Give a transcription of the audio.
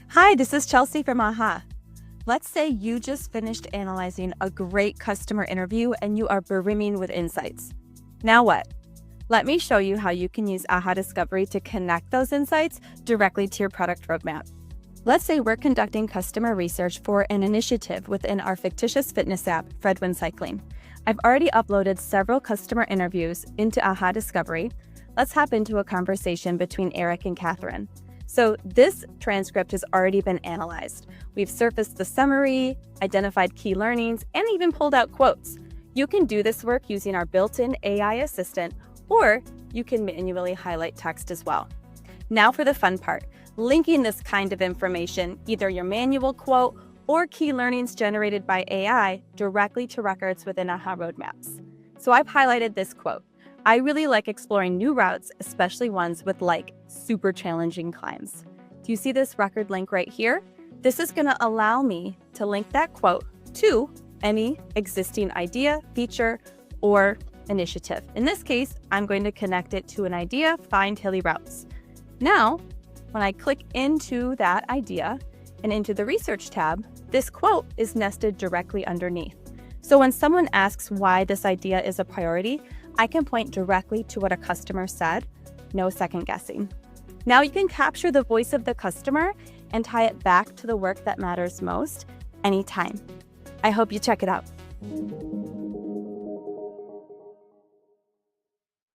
Hi, this is Chelsea from AHA. Let's say you just finished analyzing a great customer interview and you are brimming with insights. Now what? Let me show you how you can use AHA Discovery to connect those insights directly to your product roadmap. Let's say we're conducting customer research for an initiative within our fictitious fitness app, Fredwin Cycling. I've already uploaded several customer interviews into AHA Discovery. Let's hop into a conversation between Eric and Catherine. So this transcript has already been analyzed. We've surfaced the summary, identified key learnings, and even pulled out quotes. You can do this work using our built-in AI assistant, or you can manually highlight text as well. Now for the fun part, linking this kind of information, either your manual quote or key learnings generated by AI, directly to records within AHA Roadmaps. So I've highlighted this quote. I really like exploring new routes, especially ones with super challenging climbs. Do you see this record link right here? This is going to allow me to link that quote to any existing idea, feature, or initiative. In this case, I'm going to connect it to an idea, find hilly routes. Now, when I click into that idea and into the research tab, this quote is nested directly underneath. So when someone asks why this idea is a priority, I can point directly to what a customer said, no second guessing. Now you can capture the voice of the customer and tie it back to the work that matters most anytime. I hope you check it out.